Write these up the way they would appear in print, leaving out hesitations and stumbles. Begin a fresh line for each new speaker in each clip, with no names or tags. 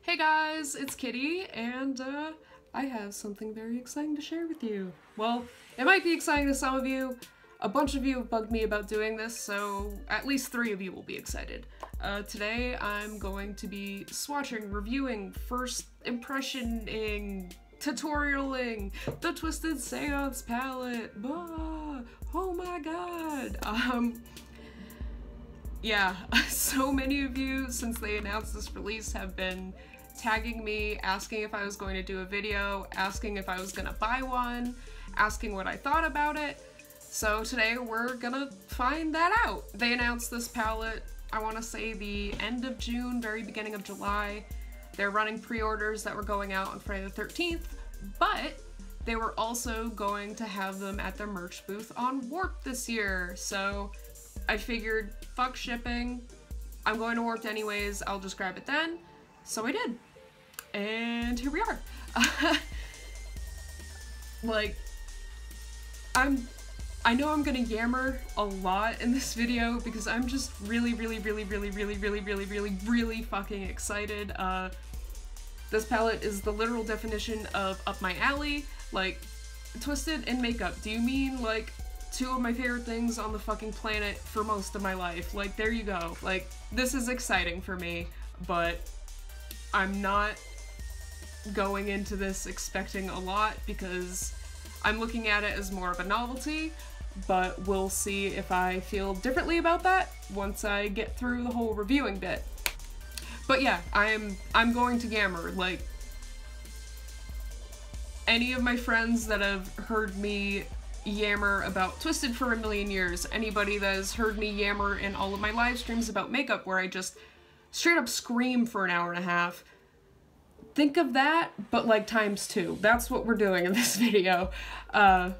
Hey guys, it's Kitty, and I have something very exciting to share with you. Well, it might be exciting to some of you. A bunch of you have bugged me about doing this, so at least 3 of you will be excited. Today I'm going to be swatching, reviewing, first impressioning, tutorialing the Twiztid SEANCE palette. Bah! Oh my god! Yeah, so many of you, since they announced this release, have been tagging me, asking if I was going to do a video, asking if I was gonna buy one, asking what I thought about it. So today we're gonna find that out. They announced this palette, I want to say the end of June, very beginning of July. They're running pre-orders that were going out on Friday the 13th, but they were also going to have them at their merch booth on Warped this year. So I figured, fuck shipping, I'm going to Warped anyways, I'll just grab it then. So I did. And here we are. Like, I know I'm gonna yammer a lot in this video because I'm just really fucking excited. This palette is the literal definition of up my alley. Like, Twiztid and makeup. Do you mean, like, 2 of my favorite things on the fucking planet for most of my life? Like, there you go. Like, this is exciting for me, but I'm not going into this expecting a lot because I'm looking at it as more of a novelty, but we'll see if I feel differently about that once I get through the whole reviewing bit. But yeah, I'm going to yammer. Like, any of my friends that have heard me yammer about Twiztid for a million years, anybody that has heard me yammer in all of my live streams about makeup where I just straight up scream for an hour and a half, think of that, but like ×2. That's what we're doing in this video. Yeah,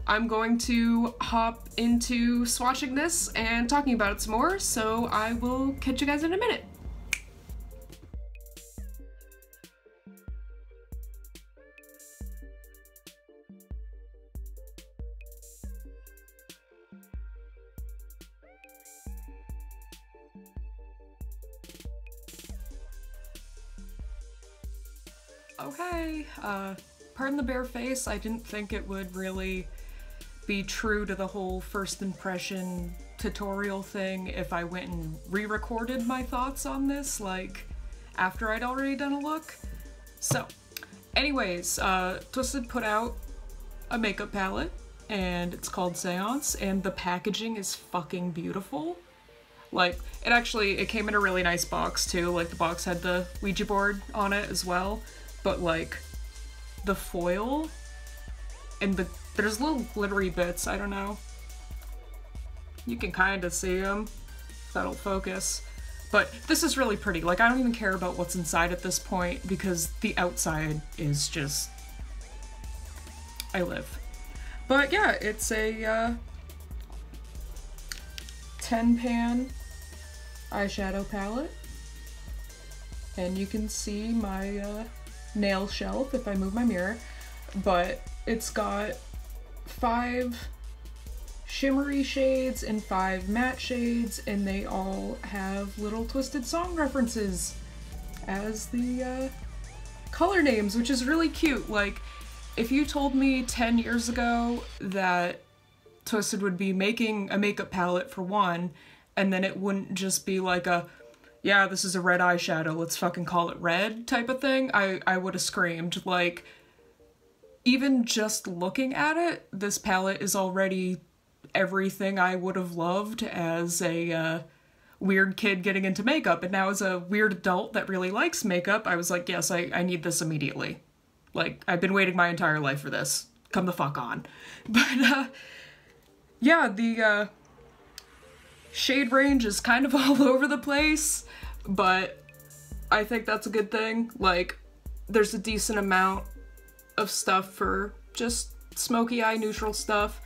I'm going to hop into swatching this and talking about it some more, so I will catch you guys in a minute. Okay, pardon the bare face, I didn't think it would really be true to the whole first impression tutorial thing if I went and re-recorded my thoughts on this, like, after I'd already done a look. So, anyways, Twiztid put out a makeup palette, and it's called SEANCE, and the packaging is fucking beautiful. Like, it came in a really nice box too, like the box had the Ouija board on it as well. But like, the foil and there's little glittery bits, I don't know. You can kind of see them, if that'll focus. But this is really pretty. Like, I don't even care about what's inside at this point because the outside is just, I live. But yeah, it's a 10-pan eyeshadow palette. And you can see my nail shelf if I move my mirror, but it's got 5 shimmery shades and 5 matte shades, and they all have little Twiztid song references as the color names, which is really cute. Like, if you told me 10 years ago that Twiztid would be making a makeup palette for one, and then it wouldn't just be like a, yeah, this is a red eyeshadow, let's fucking call it red type of thing, I would have screamed. Like, even just looking at it, this palette is already everything I would have loved as a weird kid getting into makeup, and now as a weird adult that really likes makeup, I was like, yes, I need this immediately. Like, I've been waiting my entire life for this. Come the fuck on. But, yeah, the, shade range is kind of all over the place, but I think that's a good thing. Like, there's a decent amount of stuff for just smoky eye neutral stuff,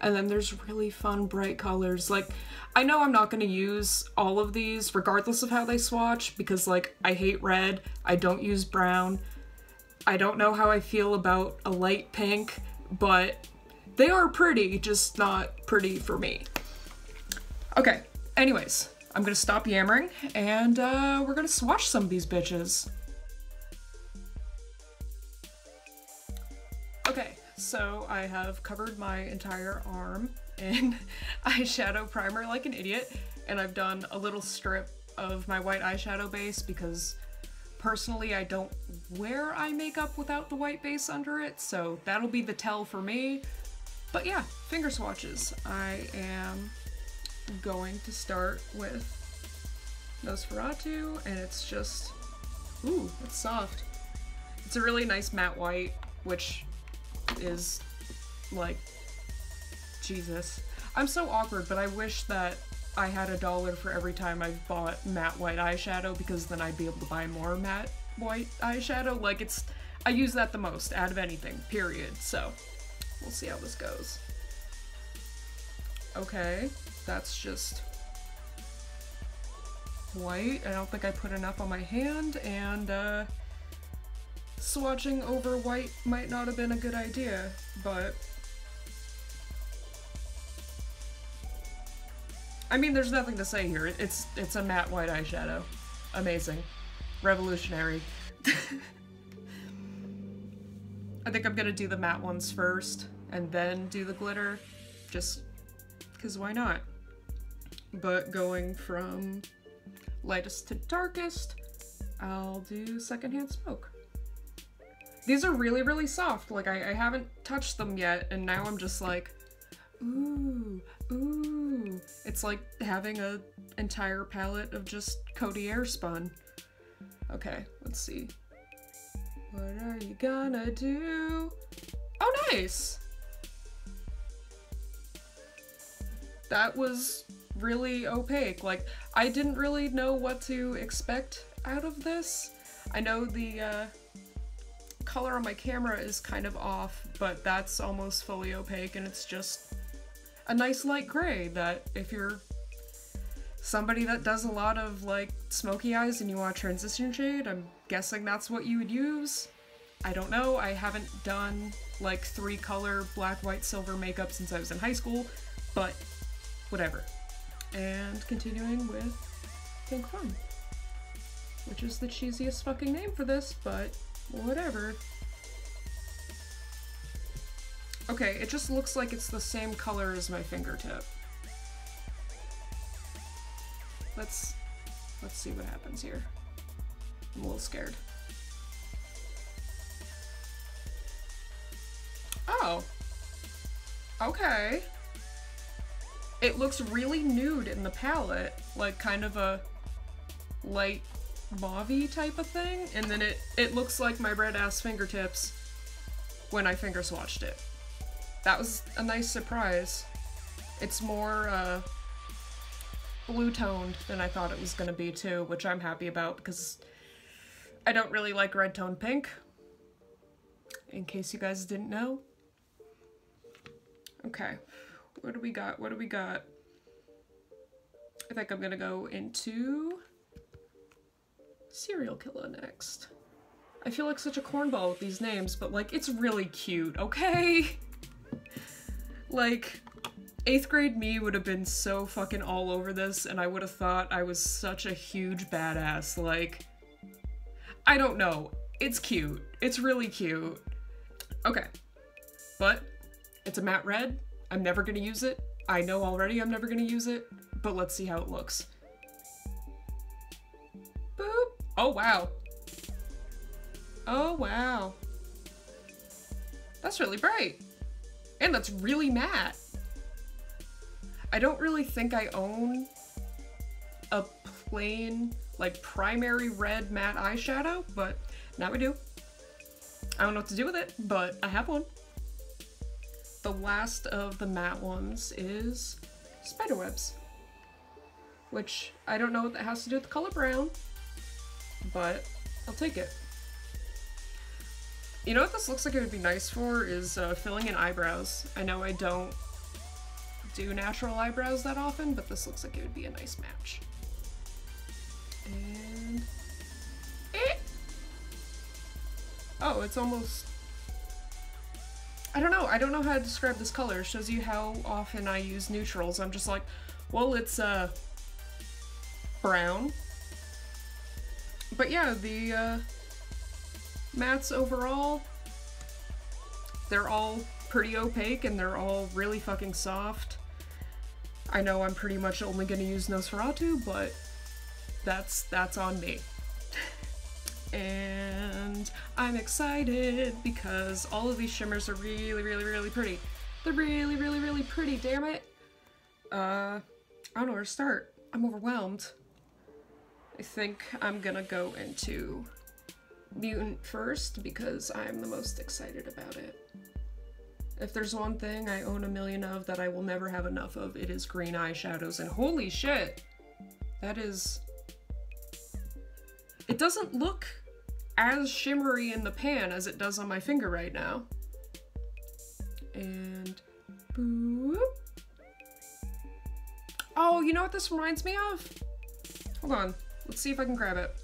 and then there's really fun bright colors. Like, I know I'm not going to use all of these regardless of how they swatch because, like, I hate red, I don't use brown, I don't know how I feel about a light pink, but they are pretty, just not pretty for me. Okay, anyways, I'm gonna stop yammering, and we're gonna swatch some of these bitches. Okay, so I have covered my entire arm in eyeshadow primer like an idiot, and I've done a little strip of my white eyeshadow base because personally I don't wear eye makeup without the white base under it, so that'll be the tell for me. But yeah, finger swatches. I am going to start with Nosferatu, and it's just, ooh, it's soft. It's a really nice matte white, which is like, Jesus. I'm so awkward, but I wish that I had $1 for every time I've bought matte white eyeshadow, because then I'd be able to buy more matte white eyeshadow. Like, it's, I use that the most out of anything, period. So we'll see how this goes. Okay, that's just white. I don't think I put enough on my hand, and swatching over white might not have been a good idea, but I mean, there's nothing to say here. It's a matte white eyeshadow. Amazing. Revolutionary. I think I'm gonna do the matte ones first, and then do the glitter, just because why not? But going from lightest to darkest, I'll do Secondhand Smoke. These are really, really soft. Like, I haven't touched them yet, and now I'm just like, ooh, ooh. It's like having an entire palette of just Coty Airspun. Okay, let's see. What are you gonna do? Oh, nice! That was really opaque. Like, I didn't really know what to expect out of this. I know the color on my camera is kind of off, but that's almost fully opaque, and it's just a nice light gray that if you're somebody that does a lot of like smoky eyes and you want a transition shade, I'm guessing that's what you would use. I don't know, I haven't done like 3-color black, white, silver makeup since I was in high school, but whatever. And continuing with Pink Fun, which is the cheesiest fucking name for this, but whatever. Okay, it just looks like it's the same color as my fingertip. Let's see what happens here. I'm a little scared. Oh. Okay. It looks really nude in the palette, like kind of a light mauve-y type of thing, and then it looks like my red-ass fingertips when I finger swatched it. That was a nice surprise. It's more blue-toned than I thought it was gonna be too, which I'm happy about because I don't really like red-toned pink, in case you guys didn't know. Okay, what do we got? What do we got? I think I'm gonna go into Serial Killer next. I feel like such a cornball with these names, but like, it's really cute, okay? Like, 8th grade me would have been so fucking all over this, and I would have thought I was such a huge badass. Like, I don't know. It's cute. It's really cute. Okay. But it's a matte red. I'm never gonna use it. I know already I'm never gonna use it, but let's see how it looks. Boop. Oh, wow. Oh, wow. That's really bright. And that's really matte. I don't really think I own a plain, like, primary red matte eyeshadow, but now I do. I don't know what to do with it, but I have one. The last of the matte ones is Spiderwebs, which I don't know what that has to do with the color brown, but I'll take it. You know what this looks like it would be nice for is filling in eyebrows. I know I don't do natural eyebrows that often, but this looks like it would be a nice match. And oh, it's almost, I don't know how to describe this color. It shows you how often I use neutrals. I'm just like, well, it's brown. But yeah, the mattes overall, they're all pretty opaque and they're all really fucking soft. I know I'm pretty much only gonna use Nosferatu, but that's on me. And I'm excited because all of these shimmers are really, really, really pretty. They're really, really, really pretty, damn it. I don't know where to start. I'm overwhelmed. I think I'm gonna go into Mutant first because I'm the most excited about it. If there's one thing I own a million of that I will never have enough of, it is green eyeshadows, and holy shit! That is... It doesn't look as shimmery in the pan as it does on my finger right now. And... boop. Oh, you know what this reminds me of? Hold on. Let's see if I can grab it.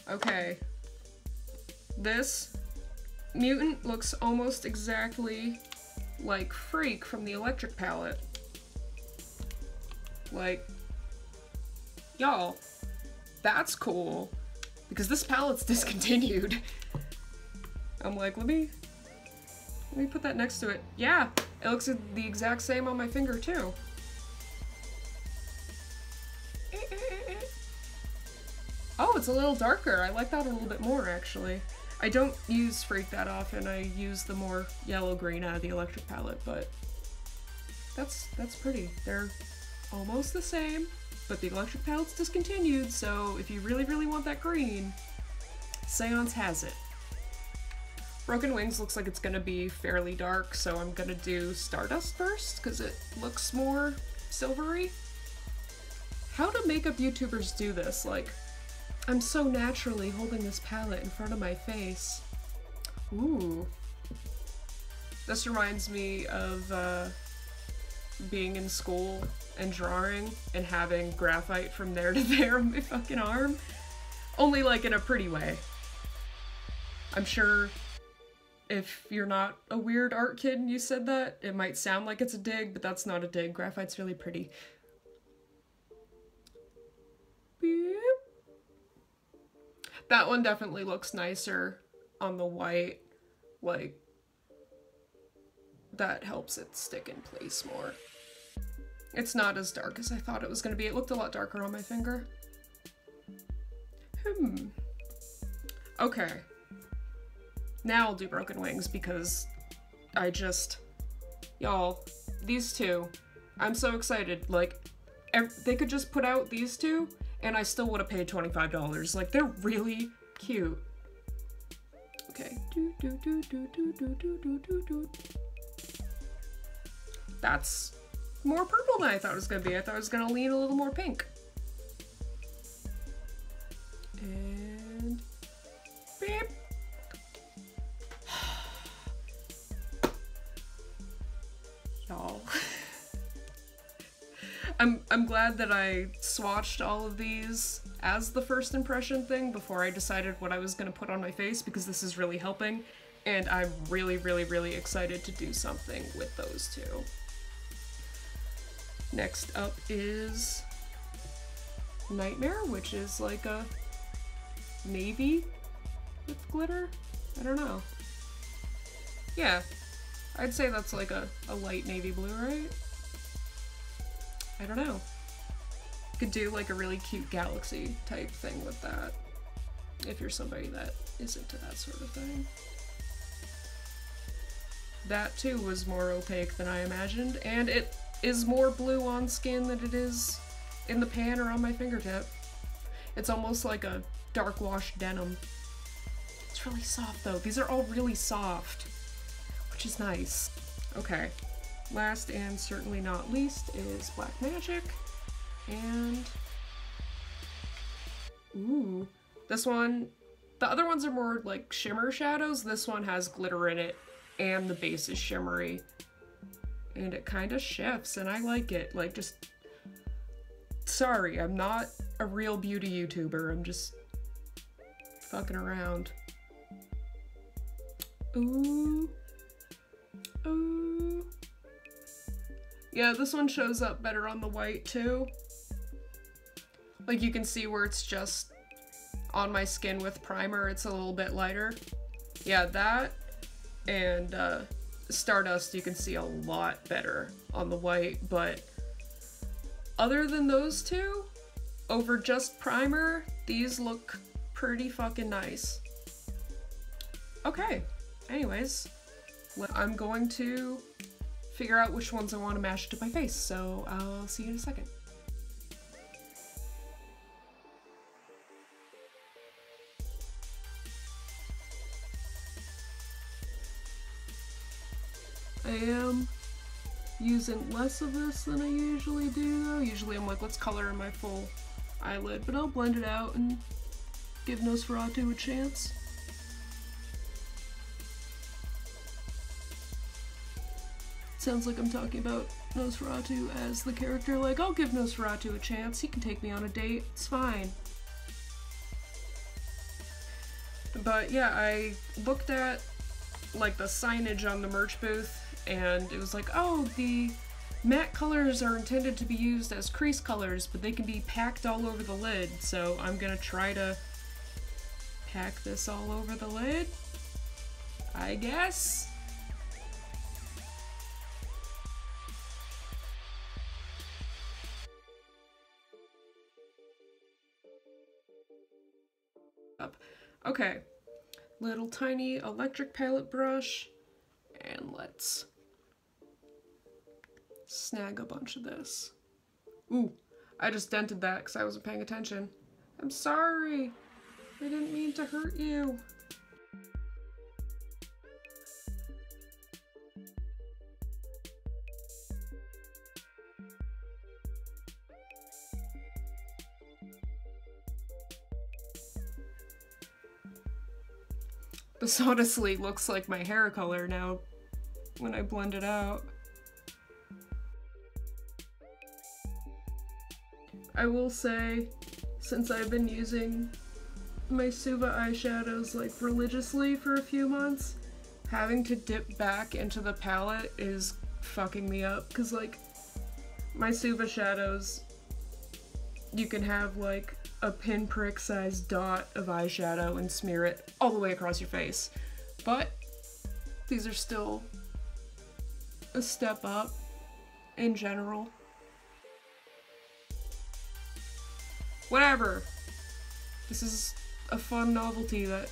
Okay. This Mutant looks almost exactly like Freak from the Electric palette. Like, y'all, that's cool. Because this palette's discontinued. I'm like, let me put that next to it. Yeah, it looks the exact same on my finger too. Oh, it's a little darker. I like that a little bit more, actually. I don't use Freak that often. I use the more yellow-green out of the Electric palette, but that's pretty. They're almost the same, but the Electric palette's discontinued, so if you really, really want that green, Seance has it. Broken Wings looks like it's gonna be fairly dark, so I'm gonna do Stardust first, because it looks more silvery. How do makeup YouTubers do this? Like, I'm so naturally holding this palette in front of my face. Ooh. This reminds me of being in school and drawing and having graphite from there to there on my fucking arm. Only like in a pretty way. I'm sure if you're not a weird art kid and you said that, it might sound like it's a dig, but that's not a dig. Graphite's really pretty. Beep. That one definitely looks nicer on the white, like, that helps it stick in place more. It's not as dark as I thought it was going to be. It looked a lot darker on my finger. Okay. Now I'll do Broken Wings because y'all, these two, I'm so excited. Like, they could just put out these two and I still would have paid $25. Like, they're really cute. Okay. That's more purple than I thought it was gonna be. I thought it was gonna lean a little more pink. And beep. Y'all. I'm glad that I swatched all of these as the first impression thing before I decided what I was gonna put on my face, because this is really helping, and I'm really, really, really excited to do something with those two. Next up is Nightmare, which is like a navy with glitter? I don't know. Yeah, I'd say that's like a light navy blue, right? I don't know. Could do like a really cute galaxy type thing with that, if you're somebody that is into that sort of thing. That too was more opaque than I imagined, and it is more blue on skin than it is in the pan or on my fingertip. It's almost like a dark wash denim. It's really soft though. These are all really soft, which is nice. Okay. Last and certainly not least is Black Magic, and ooh, this one, the other ones are more like shimmer shadows. This one has glitter in it and the base is shimmery, and it kind of shifts and I like it. Like, just, sorry, I'm not a real beauty YouTuber, I'm just fucking around. Ooh. Ooh. Yeah, this one shows up better on the white too. Like you can see where it's just on my skin with primer, it's a little bit lighter. Yeah, that and Stardust you can see a lot better on the white, but other than those two, over just primer, these look pretty fucking nice. Okay, anyways, I'm going to figure out which ones I want to match to my face, so I'll see you in a second. I am using less of this than I usually do though. Usually I'm like, let's color in my full eyelid, but I'll blend it out and give Nosferatu a chance. Sounds like I'm talking about Nosferatu as the character, like, I'll give Nosferatu a chance, he can take me on a date, it's fine. But yeah, I looked at like the signage on the merch booth and it was like, oh, the matte colors are intended to be used as crease colors, but they can be packed all over the lid, so I'm gonna try to pack this all over the lid, I guess? Okay, little tiny electric palette brush, and let's snag a bunch of this. Ooh, I just dented that because I wasn't paying attention. I'm sorry, I didn't mean to hurt you. This honestly looks like my hair color now when I blend it out. I will say, since I've been using my Suva eyeshadows like religiously for a few months, having to dip back into the palette is fucking me up, because like my Suva shadows, you can have like a pinprick sized dot of eyeshadow and smear it all the way across your face. But these are still a step up in general. Whatever. This is a fun novelty that,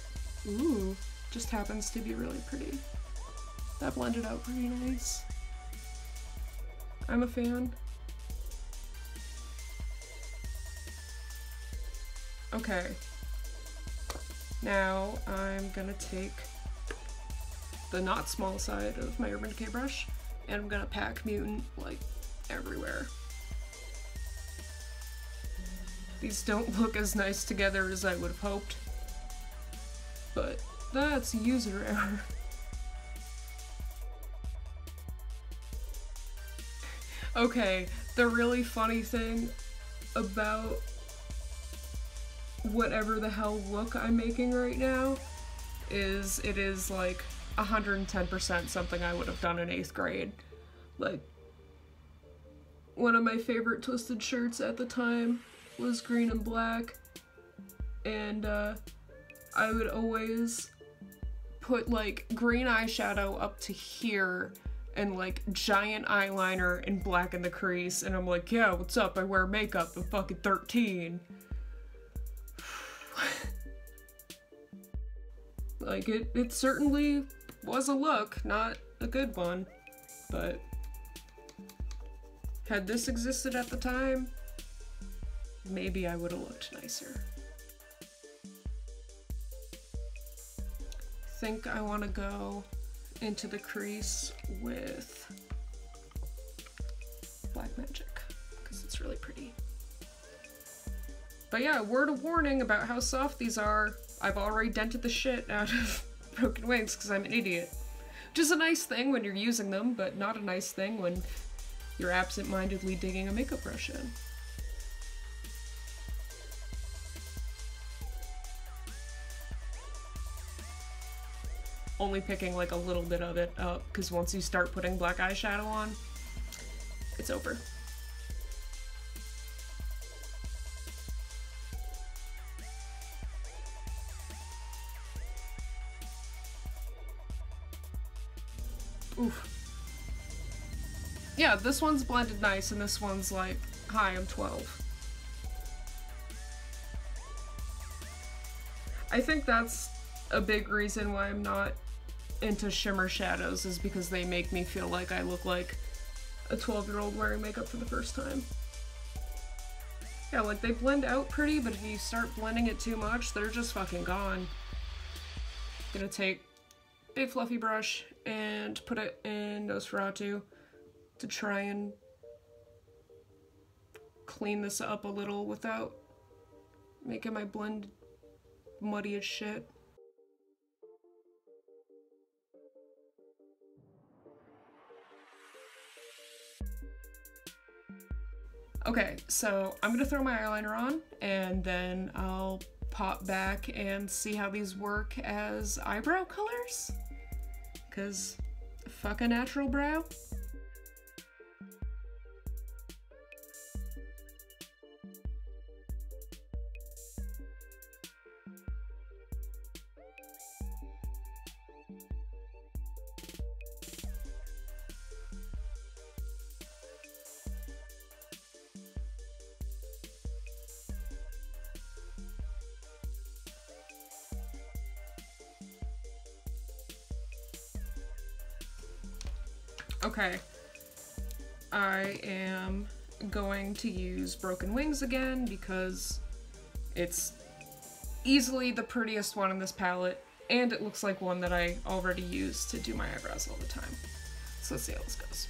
ooh, just happens to be really pretty. That blended out pretty nice. I'm a fan. Okay, now I'm gonna take the not small side of my Urban Decay brush and I'm gonna pack Mutant like everywhere. These don't look as nice together as I would have hoped, but that's user error. Okay, the really funny thing about whatever the hell look I'm making right now is it is like 110% something I would have done in 8th grade. Like, one of my favorite Twiztid shirts at the time was green and black, and I would always put like green eyeshadow up to here and like giant eyeliner and black in the crease, and I'm like, yeah, what's up? I wear makeup, I'm fucking 13. Like, it certainly was a look, not a good one, but had this existed at the time, maybe I would have looked nicer. I think I want to go into the crease with Black Magic, because it's really pretty. But yeah, word of warning about how soft these are. I've already dented the shit out of Broken Wings because I'm an idiot. Which is a nice thing when you're using them, but not a nice thing when you're absent-mindedly digging a makeup brush in. Only picking like a little bit of it up, because once you start putting black eyeshadow on, it's over. Yeah, this one's blended nice, and this one's like, hi, I'm 12. I think that's a big reason why I'm not into shimmer shadows, is because they make me feel like I look like a 12-year-old wearing makeup for the first time. Yeah, like they blend out pretty, but if you start blending it too much, they're just fucking gone. Gonna take a big fluffy brush and put it in Nosferatu to try and clean this up a little without making my blend muddy as shit. Okay, so I'm gonna throw my eyeliner on, and then I'll pop back and see how these work as eyebrow colors. 'Cause fuck a natural brow. Okay, I am going to use Broken Wings again because it's easily the prettiest one in this palette, and it looks like one that I already use to do my eyebrows all the time. So let's see how this goes.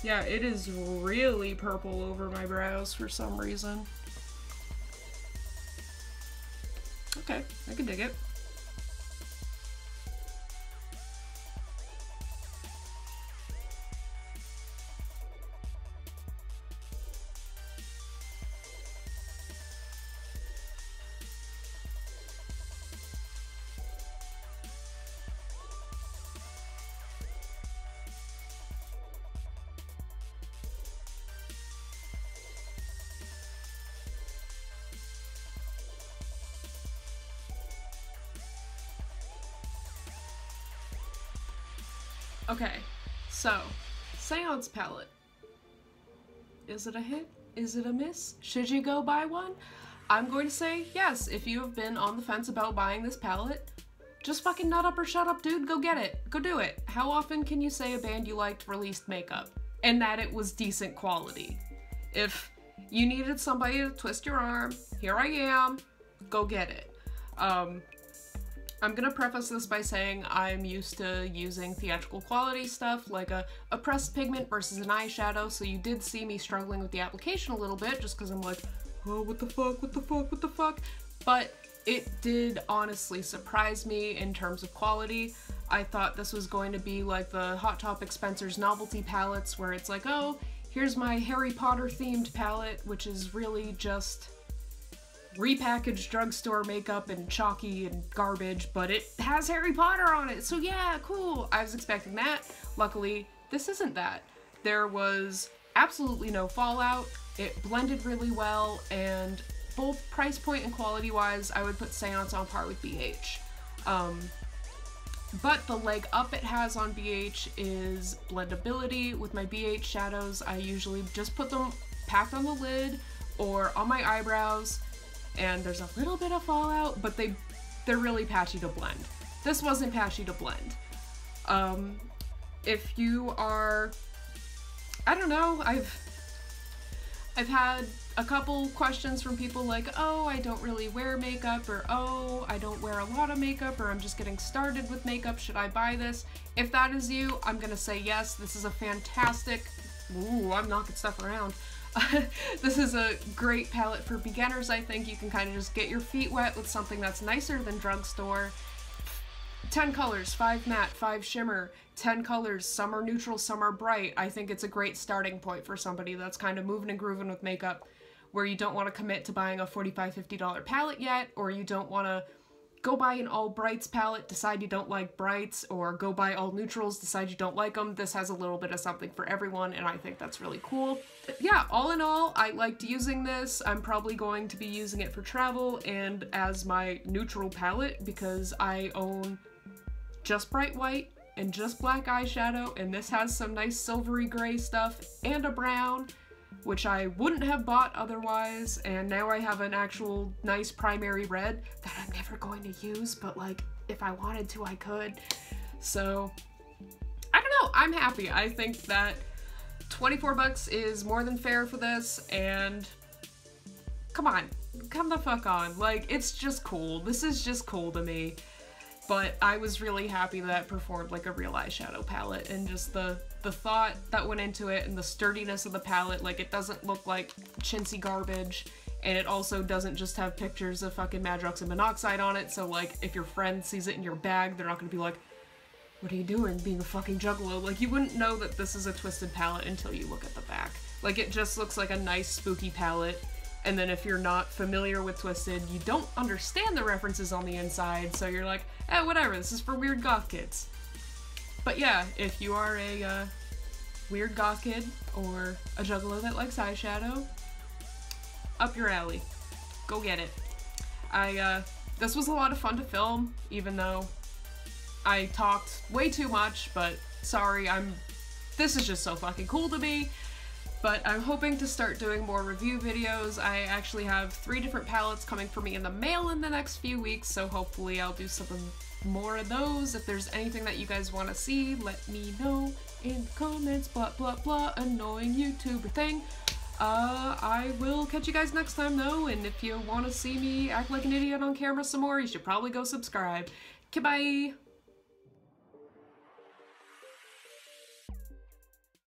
Yeah, it is really purple over my brows for some reason. Okay, I can dig it. Okay, so, Seance palette. Is it a hit? Is it a miss? Should you go buy one? I'm going to say yes. If you have been on the fence about buying this palette, just fucking nut up or shut up, dude. Go get it. Go do it. How often can you say a band you liked released makeup and that it was decent quality? If you needed somebody to twist your arm, here I am. Go get it. I'm gonna preface this by saying I'm used to using theatrical quality stuff, like a pressed pigment versus an eyeshadow, so you did see me struggling with the application a little bit, just because I'm like, oh, what the fuck, what the fuck, what the fuck? But it did honestly surprise me in terms of quality. I thought this was going to be like the Hot Topic Spencer's novelty palettes, where it's like, oh, here's my Harry Potter themed palette, which is really just repackaged drugstore makeup and chalky and garbage, but it has Harry Potter on it, so yeah, cool. I was expecting that. Luckily, this isn't that. There was absolutely no fallout. It blended really well, and both price point and quality wise, I would put Seance on par with BH. But the leg up it has on BH is blendability. With my BH shadows, I usually just put them packed on the lid or on my eyebrows, and there's a little bit of fallout, but they're really patchy to blend. This wasn't patchy to blend. If you are, I don't know, I've had a couple questions from people like, oh, I don't really wear makeup, or oh, I don't wear a lot of makeup, or I'm just getting started with makeup, should I buy this? If that is you, I'm gonna say yes. This is a fantastic, ooh, I'm knocking stuff around. This is a great palette for beginners. I think you can kind of just get your feet wet with something that's nicer than drugstore. 10 colors, 5 matte, 5 shimmer, 10 colors, some are neutral, some are bright. I think it's a great starting point for somebody that's kind of moving and grooving with makeup, where you don't want to commit to buying a $45–50 palette yet, or you don't want to go buy an all brights palette, decide you don't like brights, or go buy all neutrals, decide you don't like them. This has a little bit of something for everyone, and I think that's really cool. But yeah, all in all, I liked using this. I'm probably going to be using it for travel and as my neutral palette because I own just bright white and just black eyeshadow, and this has some nice silvery gray stuff and a brown, which I wouldn't have bought otherwise, and now I have an actual nice primary red that I'm never going to use, but like, if I wanted to, I could. So, I don't know, I'm happy. I think that 24 bucks is more than fair for this, and come on, come the fuck on. Like, it's just cool. This is just cool to me. But I was really happy that it performed like a real eyeshadow palette, and just the thought that went into it and the sturdiness of the palette. Like, it doesn't look like chintzy garbage, and it also doesn't just have pictures of fucking madrox and monoxide on it, so like, if your friend sees it in your bag, they're not gonna be like, what are you doing, being a fucking juggalo? Like, you wouldn't know that this is a Twiztid palette until you look at the back. Like, it just looks like a nice spooky palette. And then if you're not familiar with Twiztid, you don't understand the references on the inside, so you're like, eh, whatever, this is for weird goth kids. But yeah, if you are a weird goth kid or a juggalo that likes eyeshadow, up your alley. Go get it. This was a lot of fun to film, even though I talked way too much, but sorry, this is just so fucking cool to me. But I'm hoping to start doing more review videos. I actually have 3 different palettes coming for me in the mail in the next few weeks, so hopefully I'll do some more of those. If there's anything that you guys want to see, let me know in the comments, blah blah blah, annoying YouTuber thing. I will catch you guys next time though, and if you want to see me act like an idiot on camera some more, you should probably go subscribe. Okay, bye!